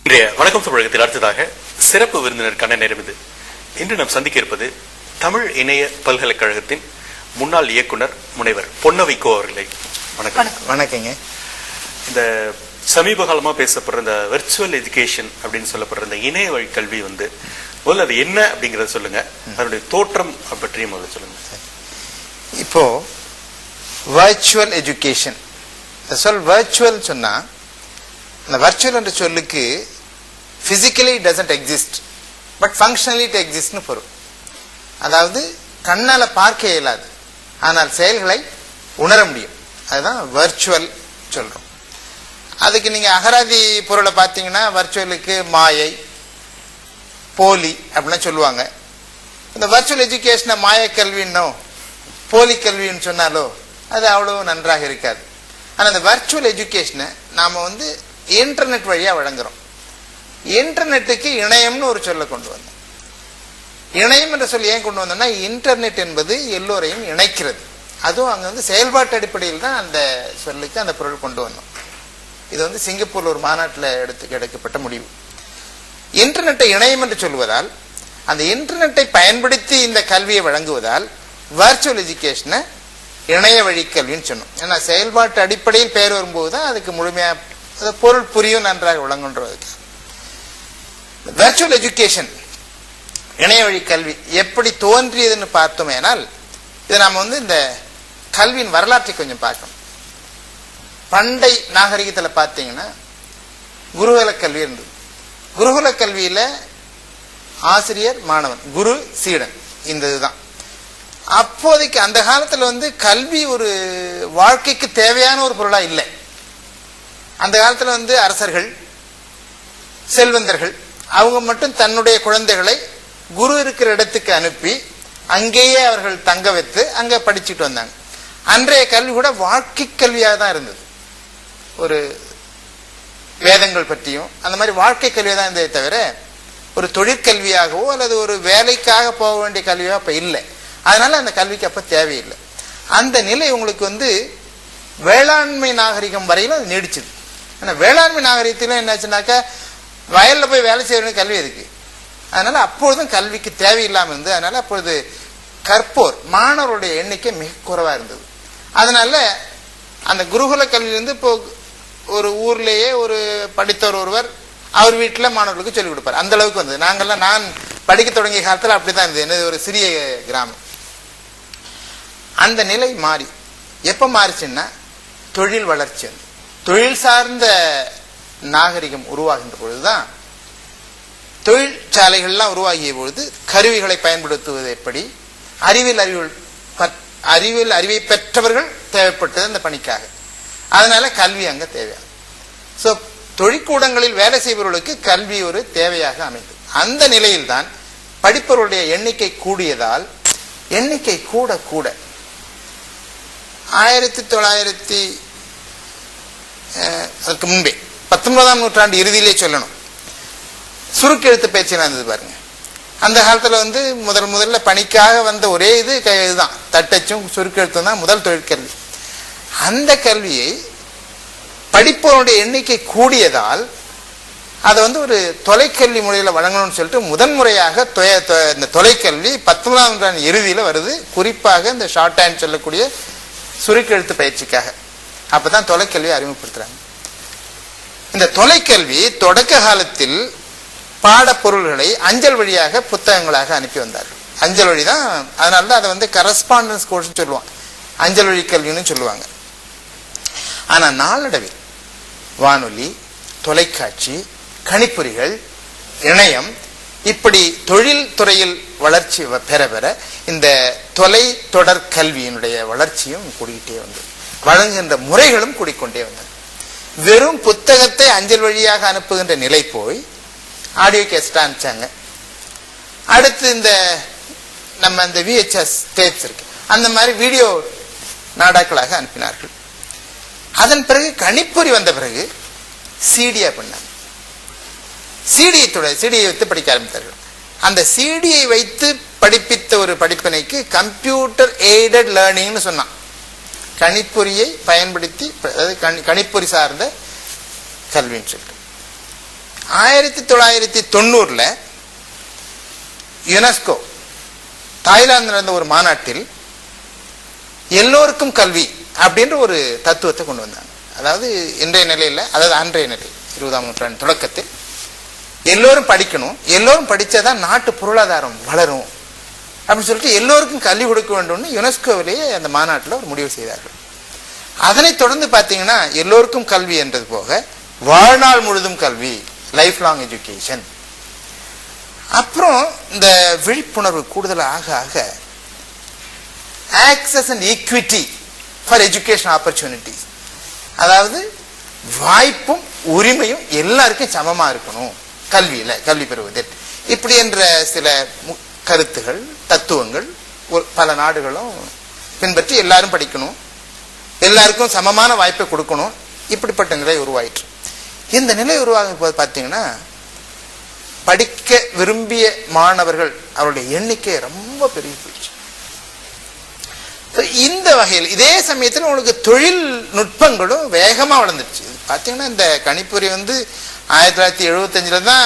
இன்றைய வணக்கம் தமிழகத்தில் அடுத்ததாக சிறப்பு விருந்தினருக்கான நேரம் இது. இன்று நாம் சந்திக்க இருப்பது தமிழ் இணைய பல்கலைக்கழகத்தின் முன்னாள் இயக்குனர் முனைவர் பொன்னவைக்கோ அவர்களை. வணக்கம். வணக்கங்க. இந்த சமீப காலமா பேசப்படுற இந்த வெர்ச்சுவல் எஜுகேஷன் அப்படின்னு சொல்லப்படுற இந்த இணைய வழி கல்வி முதல்ல அது என்ன அப்படிங்கறத சொல்லுங்க, அதனுடைய தோற்றம் பற்றியும் முதல்ல சொல்லுங்க. இப்போ வர்ச்சுவல் எஜுகேஷன் சொல் வர்ச்சுவல் சொன்னா, அந்த வர்ச்சுவல் என்ற சொல்லுக்கு physically doesn't exist but functionally it எக்ஸிஸ்ட்னு பொருள். அதாவது கண்ணால பார்க்க இயலாது, ஆனால் செயல்களை உணர முடியும். அதுதான் வர்ச்சுவல் சொல்றோம். அதுக்கு நீங்க அகராதி பொருளை பார்த்தீங்கன்னா வர்ச்சுவலுக்கு மாயை, போலி அப்படின்னா சொல்லுவாங்க. இந்த வர்ச்சுவல் எஜுகேஷனை மாய கல்வின்னோ போலி கல்வின்னு சொன்னாலோ அது அவ்வளவு நன்றாக இருக்காது. ஆனால் இந்த வர்ச்சுவல் எஜுகேஷனை நாம இன்டர்நெட் வழியா வழங்குறோம். இன்டர்நெட்டுக்கு இணையம்னு ஒரு சொல்ல கொண்டு வந்தோம். இணையம் என்ற சொல் ஏன் கொண்டு வந்தோம்னா, இன்டர்நெட் என்பது எல்லோரையும் இணைக்கிறது. அதுவும் அங்க செயல்பாட்டு அடிப்படையில் தான் அந்த சொல்லுக்கு அந்த பொருள் கொண்டு வந்தோம். இது சிங்கப்பூர்ல ஒரு மாநாட்டில் எடுக்கப்பட்ட முடிவு. இன்டர்நெட்டை இணையம் என்று சொல்வதால், அந்த இன்டர்நெட்டை பயன்படுத்தி இந்த கல்வியை வழங்குவதால் வர்ச்சுவல் எஜுகேஷனை இணைய வழி கல்வின்னு சொன்னோம். ஏன்னா செயல்பாட்டு அடிப்படையில் பெயர் வரும்போது தான் அதுக்கு முழுமையா பொருள் புரியும், நன்றாக விளங்குன்றதுக்கு. வர்ச்சுவல் எஜுகேஷன் இணைய வழி கல்வி எப்படி தோன்றியதுன்னு பார்த்தோமேனால், இதை நாம இந்த கல்வியின் வரலாற்றை கொஞ்சம் பார்க்கணும். பண்டை நாகரிகத்தில் பார்த்தீங்கன்னா குருகுல கல்வி இருந்தது. குருகுல கல்வியில ஆசிரியர் மாணவன், குரு சீடன், இந்த இதுதான். அப்போதைக்கு அந்த காலத்துல கல்வி ஒரு வாழ்க்கைக்கு தேவையான ஒரு பொருளா இல்லை. அந்த காலத்துல அரசர்கள், செல்வந்தர்கள் அவங்க மட்டும் தன்னுடைய குழந்தைகளை குரு இருக்கிற இடத்துக்கு அனுப்பி அங்கேயே அவர்கள் தங்க வைத்து அங்க படிச்சுட்டு வந்தாங்க. அன்றைய கல்வி கூட வாழ்க்கை கல்வியாக தான் இருந்தது. ஒரு வேதங்கள் பற்றியும் அந்த மாதிரி வாழ்க்கை கல்வியாக தான் இருந்ததே தவிர ஒரு தொழிற்கல்வியாகவோ அல்லது ஒரு வேலைக்காக போக வேண்டிய கல்வியோ அப்ப இல்லை. அதனால அந்த கல்விக்கு அப்ப தேவையில்லை. அந்த நிலை உங்களுக்கு வேளாண்மை நாகரிகம் வரையிலும் அது நீடிச்சது. ஆனா வேளாண்மை நாகரிகத்திலும் என்னாச்சுனாக்கா, வயல்ல போய் வேலை செய்யணும் கல்வி இருக்கு. அதனால அப்பொழுதும் கல்விக்கு தேவையில்லாம இருந்தது. அதனால அப்பொழுது கற்போர் மாணவருடைய எண்ணிக்கை மிக குறைவா இருந்தது. அதனால அந்த குருகுல கல்வியிலிருந்து இப்போ ஒரு ஊர்லேயே ஒரு படித்தவர் ஒருவர் அவர் வீட்டில் மாணவர்களுக்கு சொல்லிக் கொடுப்பார். அந்த அளவுக்கு வந்தது. நான் படிக்க தொடங்கிய காலத்தில் அப்படித்தான் இருந்தது. என்னது ஒரு சிறிய கிராமம். அந்த நிலை மாறி எப்ப மாறிச்சுன்னா, தொழில் வளர்ச்சி, தொழில் சார்ந்த நாகரிகம் உருவாகின்ற பொழுதுதான், தொழிற்சாலைகள்லாம் உருவாகிய பொழுது கருவிகளை பயன்படுத்துவது எப்படி, அறிவை பெற்றவர்கள் தேவைப்பட்டது அந்த பணிக்காக. அதனால கல்வி அங்க தேவையான. சோ தொழிற்கூடங்களில் வேலை செய்பவர்களுக்கு கல்வி ஒரு தேவையாக அமைந்தது. அந்த நிலையில் தான் படிப்பவர்களுடைய எண்ணிக்கை கூடியதால், எண்ணிக்கை கூட கூட 1900 அதுக்கு முன்பே 19ஆம் நூற்றாண்டு இறுதியிலே சொல்லணும், சுருக்கெழுத்து பயிற்சி இருந்தது பாருங்க. அந்த காலத்துல முதல்ல பணிக்காக வந்த ஒரே இதுதான் தட்டச்சும் சுருக்கெழுத்தும் தான் முதல் தொழிற்கல்வி. அந்த கல்வியை படிப்பவருடைய எண்ணிக்கை கூடியதால் அதை ஒரு தொலைக்கல்வி முறையில் வழங்கணும்னு சொல்லிட்டு முதன்முறையாக இந்த தொலைக்கல்வி 19ஆம் நூற்றாண்டு இறுதியில வருது. குறிப்பாக இந்த ஷார்ட் ஹேண்ட் சொல்லக்கூடிய சுருக்கெழுத்து பயிற்சிக்காக. அப்பதான் தொலைக்கல்வியை அறிமுகப்படுத்துறாங்க. இந்த தொலைக்கல்வி தொடக்க காலத்தில் பாடப்பொருள்களை அஞ்சல் வழியாக புத்தகங்களாக அனுப்பி வந்தார்கள். அஞ்சல் வழி தான். அதனாலதான் அதை கரஸ்பாண்டன்ஸ் கோர்ஸ் சொல்லுவாங்க, அஞ்சல் வழி கல்வின்னு சொல்லுவாங்க. ஆனா நாளடைவில் வானொலி, தொலைக்காட்சி, கணிப்பொறிகள், இணையம், இப்படி தொழில் துறையில் வளர்ச்சி பெற பெற இந்த தொலை தொடர் கல்வியினுடைய வளர்ச்சியும் கூடிக்கிட்டே வந்தது. வழங்குகின்ற முறைகளும் கூடிக்கொண்டே வந்தது. வெறும் புத்தகத்தை அஞ்சல் வழியாக அனுப்புகின்ற நிலை போய் ஆடியோ கேஸ்ட் அனுப்பிச்சாங்க. அடுத்து நம்ம இந்த VHS டேப்ஸ் இருக்கு, அந்த மாதிரி வீடியோ நாடாக்களாக அனுப்பினார்கள். அதன் பிறகு கணிப்பொறி வந்த பிறகு சிடியா பண்ணாங்க. சிடியை வைத்து படிக்க ஆரம்பித்தார்கள். அந்த சிடியை வைத்து படிப்பித்த ஒரு படிப்பினைக்கு கம்ப்யூட்டர் எய்டட் லேர்னிங்னு சொன்னான். கணிப்பொறியை பயன்படுத்தி, கணிப்பொறி சார்ந்த கல்வின்னு சொல்லிட்டு 1990 யுனெஸ்கோ தாய்லாந்து நடந்த ஒரு மாநாட்டில் எல்லோருக்கும் கல்வி அப்படின்ற ஒரு தத்துவத்தை கொண்டு வந்தாங்க. அதாவது இன்றைய நிலையில், அதாவது அன்றைய நிலை 20ஆம் நூற்றாண்டு தொடக்கத்தில் எல்லோரும் படிக்கணும், எல்லோரும் படிச்சாதான் நாட்டு பொருளாதாரம் வளரும் அப்படின்னு சொல்லிட்டு எல்லோருக்கும் கல்வி கொடுக்க வேண்டும்னு யுனெஸ்கோவிலேயே அந்த மாநாட்டில் ஒரு முடிவு செய்தார்கள். அதனைத் தொடர்ந்து பார்த்தீங்கன்னா எல்லோருக்கும் கல்வி என்றது போக வாழ்நாள் முழுதும் கல்வி, லைஃப் லாங் எஜுகேஷன். அப்புறம் இந்த விழிப்புணர்வு கூடுதல் ஆக ஆக access and equity for education opportunities, அதாவது வாய்ப்பும் உரிமையும் எல்லாருக்கும் சமமா இருக்கணும் கல்வியில, கல்வி பெறுவதில், இப்படி என்ற சில கருத்துகள் தத்துவங்கள் பல நாடுகளும் பின்பற்றி எல்லாரும் படிக்கணும், எல்லாருக்கும் சமமான வாய்ப்பை கொடுக்கணும், இப்படிப்பட்ட நிலை உருவாயிற்று. இந்த நிலை உருவாகும் போது பார்த்தீங்கன்னா படிக்க விரும்பிய மாணவர்கள் அவருடைய எண்ணிக்கை ரொம்ப பெரிய போயிடுச்சு. இந்த வகையில் இதே சமயத்தில் உங்களுக்கு தொழில்நுட்பங்களும் வேகமா வளர்ந்துருச்சு. பார்த்தீங்கன்னா இந்த கணிப்பொறி 1975 தான்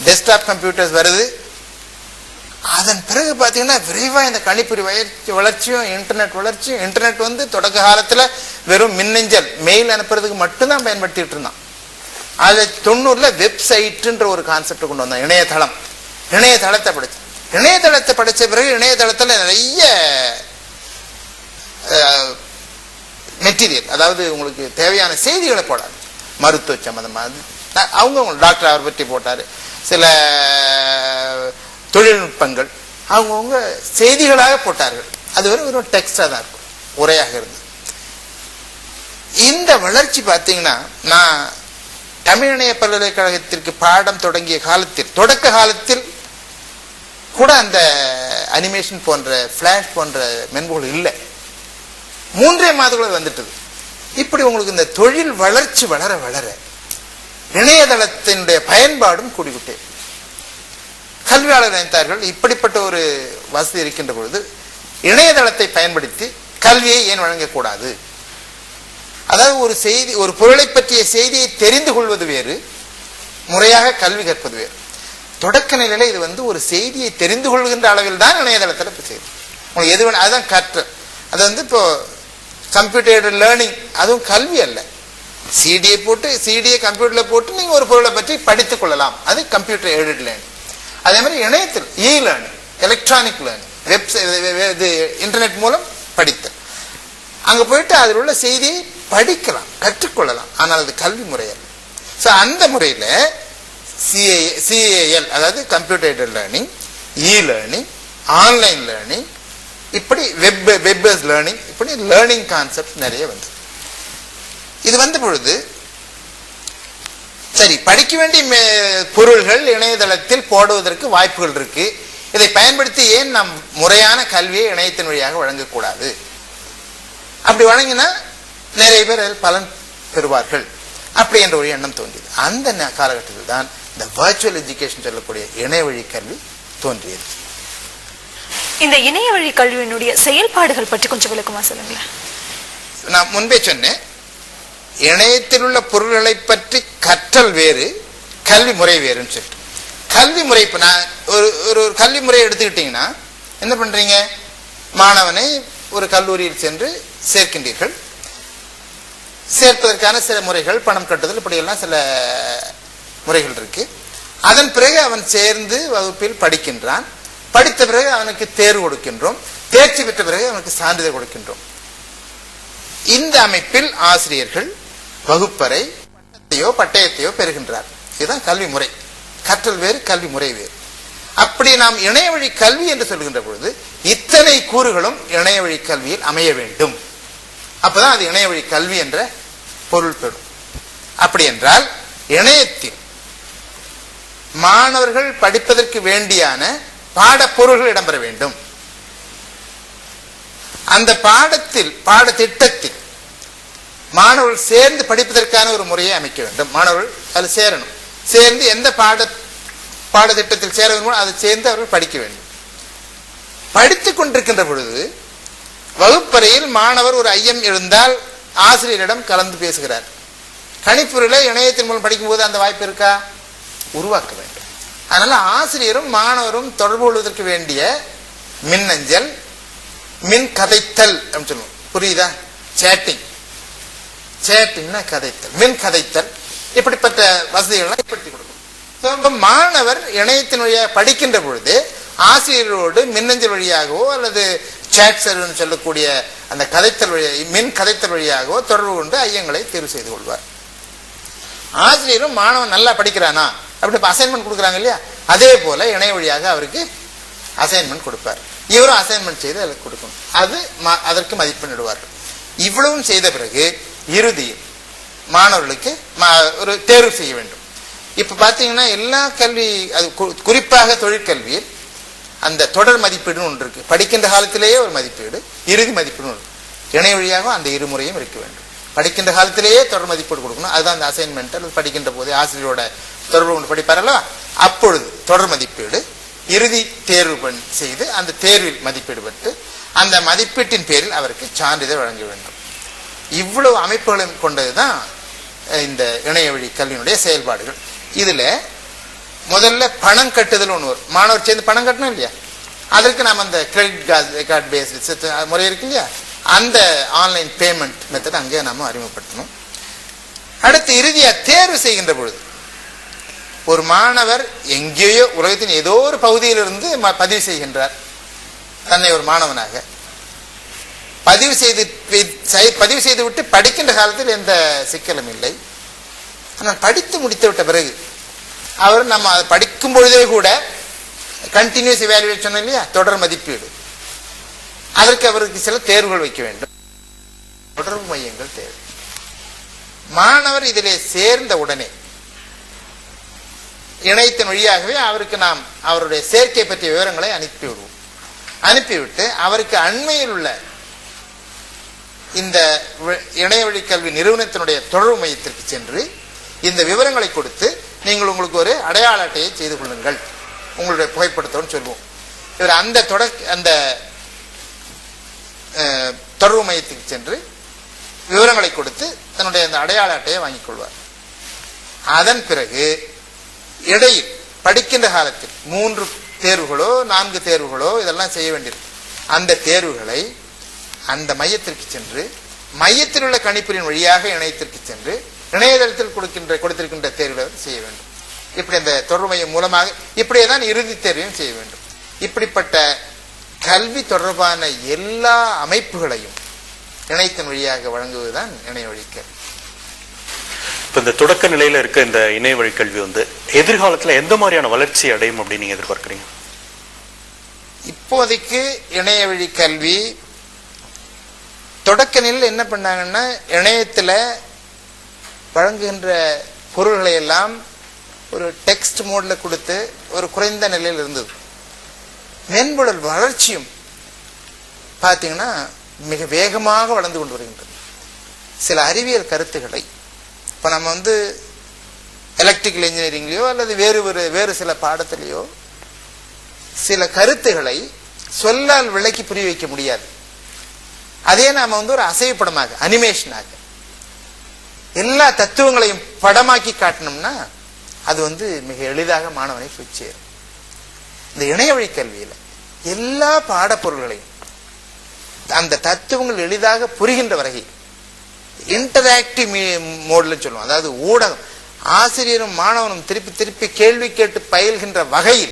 டெஸ்க்டாப் கம்ப்யூட்டர்ஸ் வருது. அதன் பிறகு பார்த்தீங்கன்னா விரைவா இந்த கணிப்பொறி வளர்ச்சியும் இன்டர்நெட் வளர்ச்சியும், இன்டர்நெட் தொடக்க காலத்துல வெறும் மின்னஞ்சல் மெயில் அனுப்புறதுக்கு மட்டும்தான் பயன்படுத்திட்டு இருந்தான். அது 90 வெப்சைட்ன்ற ஒரு கான்செப்ட் கொண்டு வந்தான், இணையதளம். இணையதளத்தை படிச்ச பிறகு இணையதளத்துல நிறைய மெட்டீரியல், அதாவது உங்களுக்கு தேவையான செய்திகளை போடாது, மருத்துவ சம்பந்தமாக அவங்க டாக்டர் அவர் பற்றி போட்டாரு, சில தொழில்நுட்பங்கள் அவங்கவுங்க செய்திகளாக போட்டார்கள். அது வெறும் டெக்ஸ்டா தான் இருக்கும், உரையாக இருந்து. இந்த வளர்ச்சி பார்த்தீங்கன்னா நான் தமிழ் இணைய பல்கலைக்கழகத்திற்கு பாடம் தொடங்கிய காலத்தில், தொடக்க காலத்தில் கூட அந்த அனிமேஷன் போன்ற பிளாஷ் போன்ற மென்பொருள் இல்லை, 3 மாதங்கள் வந்துட்டது. இப்படி உங்களுக்கு இந்த தொழில் வளர்ச்சி வளர வளர இணையதளத்தினுடைய பயன்பாடும் கூடிவிட்டே. கல்வியாளர் நினைத்தார்கள் இப்படிப்பட்ட ஒரு வசதி இருக்கின்ற பொழுது இணையதளத்தை பயன்படுத்தி கல்வியை ஏன் வழங்கக்கூடாது. அதாவது ஒரு செய்தி, ஒரு பொருளை பற்றிய செய்தியை தெரிந்து கொள்வது வேறு, முறையாக கல்வி கற்பது வேறு. தொடக்க நிலையில இது ஒரு செய்தியை தெரிந்து கொள்கின்ற அளவில் தான் இணையதளத்தில் இப்போ செய்யுது. உங்களுக்கு எது வேணும் அதுதான் கற்றல். அது இப்போ கம்ப்யூட்டர் லேர்னிங், அதுவும் கல்வி அல்ல. சிடியை கம்ப்யூட்டர்ல போட்டு நீங்க ஒரு பொருளை பற்றி படித்துக் கொள்ளலாம், அது கம்ப்யூட்டர் எய்டட் லேர்னிங். அதே மாதிரி இணையத்தில் இ learning, electronic learning, website, internet மூலம் படித்தல். அங்க போயிட்டு அதில் உள்ள செய்தியை படிக்கலாம், கற்றுக்கொள்ளலாம். ஆனால் அது கல்வி முறை அல்ல. ஸோ அந்த முறையில் சிஏஎல், அதாவது கம்ப்யூட்டர் எய்டட் லேர்னிங், இ லேர்னிங், ஆன்லைன் லேர்னிங், இப்படி வெப் பேஸ்ட் லேர்னிங், இப்படி லேர்னிங் கான்செப்ட் நிறைய வந்து. இது வந்த பொழுது சரி, படிக்க வேண்டிய பொருள்கள் இணையதளத்தில் போடுவதற்கு வாய்ப்புகள் இருக்கு, இதை பயன்படுத்தி ஏன் நாம் முறையான கல்வியை இணையத்தின் வழியாக வழங்கக்கூடாது? அப்படி வழங்கினா நிறைய பேர் பலன் பெறுவார்கள், அப்படி என்ற ஒரு எண்ணம் தோன்றியது. அந்த காலகட்டத்தில் தான் இந்த வர்ச்சுவல் எஜுகேஷன் சொல்லக்கூடிய இணைய வழி கல்வி தோன்றியது. இந்த இணைய வழி கல்வியினுடைய செயல்பாடுகள் பற்றி கொஞ்சம் விளக்கமா சொல்லுங்களேன். நான் முன்பே சொன்னேன், இணையத்தில் உள்ள பொருள்களை பற்றி கற்றல் வேறு, கல்வி முறை வேறுன்னு சொல்லிட்டு. கல்வி முறை, இப்ப நான் ஒரு கல்வி முறையை எடுத்துக்கிட்டீங்கன்னா என்ன பண்றீங்க, மாணவனை ஒரு கல்லூரியில் சென்று சேர்க்கின்றீர்கள். சேர்ப்பதற்கான சில முறைகள், பணம் கட்டுதல், இப்படி எல்லாம் சில முறைகள் இருக்கு. அதன் பிறகு அவன் சேர்ந்து வகுப்பில் படிக்கின்றான். படித்த பிறகு அவனுக்கு தேர்வு கொடுக்கின்றோம். தேர்ச்சி பெற்ற பிறகு அவனுக்கு சான்றிதழ் கொடுக்கின்றோம். இந்த அமைப்பில் ஆசிரியர்கள் வகுப்பறை பட்டயத்தையோ பெறுகின்றார். இதுதான் கல்வி முறை. கற்றல் வேறு, கல்வி முறை வேறு. அப்படி நாம் இணைய வழி கல்வி என்று சொல்கின்ற பொழுது இத்தனை கூறுகளும் இணைய வழி கல்வியில் அமைய வேண்டும். அப்பதான் அது இணைய வழி கல்வி என்ற பொருள் பெறும். அப்படி என்றால் இணையத்தில் மாணவர்கள் படிப்பதற்கு வேண்டியான பாடப்பொருள்கள் இடம்பெற வேண்டும். அந்த பாடத்திட்டத்தில் மாணவர்கள் சேர்ந்து படிப்பதற்கான ஒரு முறையை அமைக்க வேண்டும். மாணவர்கள் அதில் சேரணும். சேர்ந்து எந்த பாடத்திட்டத்தில் சேர வேண்டும் அதை சேர்ந்து அவர்கள் படிக்க வேண்டும். படித்துக் கொண்டிருக்கின்ற பொழுது வகுப்பறையில் மாணவர் ஒரு ஐயம் எழுந்தால் ஆசிரியரிடம் கலந்து பேசுகிறார். கணிப்பொறியில இணையத்தின் மூலம் படிக்கும் போது அந்த வாய்ப்பு இருக்கா? உருவாக்க வேண்டும். அதனால ஆசிரியரும் மாணவரும் தொடர்பு கொள்வதற்கு வேண்டிய மின்னஞ்சல், மின் கதைத்தல் அப்படின்னு சொல்லுவோம். புரியுதா? சேட்டிங்னா கதைத்தல், மின் கதைத்தல், இப்படிப்பட்ட வசதிகள்லாம் ஏற்படுத்தி கொடுக்கும். மாணவர் இணையத்தின் வழியாக படிக்கின்ற பொழுது ஆசிரியரோடு மின்னஞ்சல் வழியாகவோ அல்லது சேட் சர்வர்னு சொல்லக்கூடிய அந்த கதைத்தல் வழியாக, மின் கதைத்தல் வழியாகவோ தொடர்பு கொண்டு ஐயங்களை தேர்வு செய்து கொள்வார். ஆசிரியரும் மாணவன் நல்லா படிக்கிறானா அப்படி அசைன்மெண்ட் கொடுக்குறாங்க இல்லையா, அதே போல இணைய வழியாக அவருக்கு அசைன்மெண்ட் கொடுப்பார். இவரும் அசைன்மெண்ட் செய்து அதுக்கு கொடுக்கணும். அதற்கு மதிப்பெண்ணிடுவார்கள். இவ்வளவும் செய்த பிறகு இறுதியில் மாணவர்களுக்கு ஒரு தேர்வு செய்ய வேண்டும். இப்ப பாத்தீங்கன்னா எல்லா கல்வி, அது குறிப்பாக தொழிற்கல்வியில் அந்த தொடர் மதிப்பீடு ஒன்று இருக்கு. படிக்கின்ற காலத்திலேயே ஒரு மதிப்பீடு, இறுதி மதிப்பீடு ஒன்று. இணைய வழியாக அந்த இருமுறையும் இருக்க வேண்டும். படிக்கின்ற காலத்திலேயே தொடர் மதிப்பீடு கொடுக்கணும். அதுதான் அந்த அசைன்மெண்ட். அல்லது படிக்கின்ற போதே ஆசிரியரோட தொடர்பு கொண்டு படிப்பாரல்லவா, அப்பொழுது தொடர் மதிப்பீடு, இறுதி தேர்வு செய்து அந்த தேர்வில் மதிப்பீடு பெற்று அந்த மதிப்பீட்டின் பேரில் அவருக்கு சான்றிதழ் வழங்க வேண்டும். இவ்வளவு அமைப்புகளும் கொண்டதுதான் இந்த இணைய வழி கல்வியினுடைய செயல்பாடுகள். இதுல முதல்ல பணம் கட்டுதல் ஒன்று வரும். மாணவர் சேர்ந்து பணம் கட்டணும் இல்லையா, அதற்கு நாம் அந்த கிரெடிட் கார்டு பேஸ்டு முறை இருக்கு இல்லையா, அந்த ஆன்லைன் பேமெண்ட் மெத்தட் அங்கே நாம அறிமுகப்படுத்தணும். அடுத்து இறுதியா தேர்வு செய்கின்ற பொழுது ஒரு மாணவர் எங்கேயோ உலகத்தின் ஏதோ ஒரு பகுதியிலிருந்து பதிவு செய்கின்றார் தன்னை ஒரு மாணவனாக. பதிவு செய்து விட்டு படிக்கின்ற காலத்தில் எந்த சிக்கலும் இல்லை. ஆனால் படித்து முடித்து விட்ட பிறகு அவர் நம்ம படிக்கும் பொழுதே கூட கண்டினியூஸ் இவாலுவேஷன் இல்லையா, தொடர் மதிப்பீடு, அதற்கு அவருக்கு சில தேர்வுகள் வைக்க வேண்டும். தொடர்பு மையங்கள் தேவை. மாணவர் இதிலே சேர்ந்த உடனே இணையத்தின் வழியாகவே அவருக்கு நாம் அவருடைய சேர்க்கை பற்றிய விவரங்களை அனுப்பிவிடுவோம். அனுப்பிவிட்டு அவருக்கு அண்மையில் உள்ள இந்த இணைய வழி கல்வி நிறுவனத்தினுடைய தொடர்பு மையத்திற்கு சென்று இந்த விவரங்களை கொடுத்து நீங்கள் உங்களுக்கு ஒரு அடையாள அட்டையை செய்து கொள்ளுங்கள், உங்களுடைய புகைப்படத்தோடு சொல்வோம். இவர் அந்த தொடர்பு மையத்துக்கு சென்று விவரங்களை கொடுத்து தன்னுடைய அந்த அடையாள அட்டையை வாங்கிக் கொள்வார். அதன் பிறகு இடையில் படிக்கின்ற காலத்தில் 3 தேர்வுகளோ 4 தேர்வுகளோ இதெல்லாம் செய்ய வேண்டியிருக்கு. அந்த தேர்வுகளை அந்த மையத்திற்கு சென்று மையத்தில் உள்ள கணிப்பொறியின் வழியாக இணையத்திற்கு சென்று இணையதளத்தில் கொடுத்திருக்கின்ற தேர்வுகளை செய்ய வேண்டும். இப்படி அந்த தொடர்பு மையம் மூலமாக இப்படியேதான் இறுதி தேர்வையும் செய்ய வேண்டும். இப்படிப்பட்ட கல்வி தொடர்பான எல்லா அமைப்புகளையும் இணையத்தின் வழியாக வழங்குவதுதான் இணைய வழி கல்வி. இப்ப இந்த தொடக்க நிலையில இருக்க இந்த இணைய வழி கல்வி எதிர்காலத்துல எந்த மாதிரியான வளர்ச்சி அடையும் அப்படின்னு நீங்க எதிர்பார்க்கிறீங்க? இப்போதைக்கு இணைய வழி கல்வி தொடக்க நிலையில் என்ன பண்ணாங்கன்னா, இணையத்துல வழங்குகின்ற பொருள்களை எல்லாம் ஒரு டெக்ஸ்ட் மோட்ல கொடுத்து ஒரு குறைந்த நிலையில் இருந்தது. மென்பொருள் வளர்ச்சியும் பார்த்தீங்கன்னா மிக வேகமாக வளர்ந்து கொண்டு வருகின்றது. சில அறிவியல் கருத்துக்களை இப்போ நம்ம எலக்ட்ரிக்கல் இன்ஜினியரிங்லையோ அல்லது வேறு சில பாடத்திலேயோ சில கருத்துக்களை சொல்லால் விளக்கி புரிய வைக்க முடியாது. அதே நாம ஒரு அசைவுப்படமாக அனிமேஷனாக எல்லா தத்துவங்களையும் படமாக்கி காட்டணும்னா அது மிக எளிதாக மாணவனை போய் சேரும். இந்த இணைய வழி கல்வியில எல்லா பாடப்பொருள்களையும் அந்த தத்துவங்கள் எளிதாக புரிகின்ற வகையில் இன்டராக்டிவ் மோட்ல சொல்லுவோம். அதாவது ஊடகம், ஆசிரியரும் மாணவனும் திருப்பி திருப்பி கேள்வி கேட்டு பயில்கின்ற வகையில்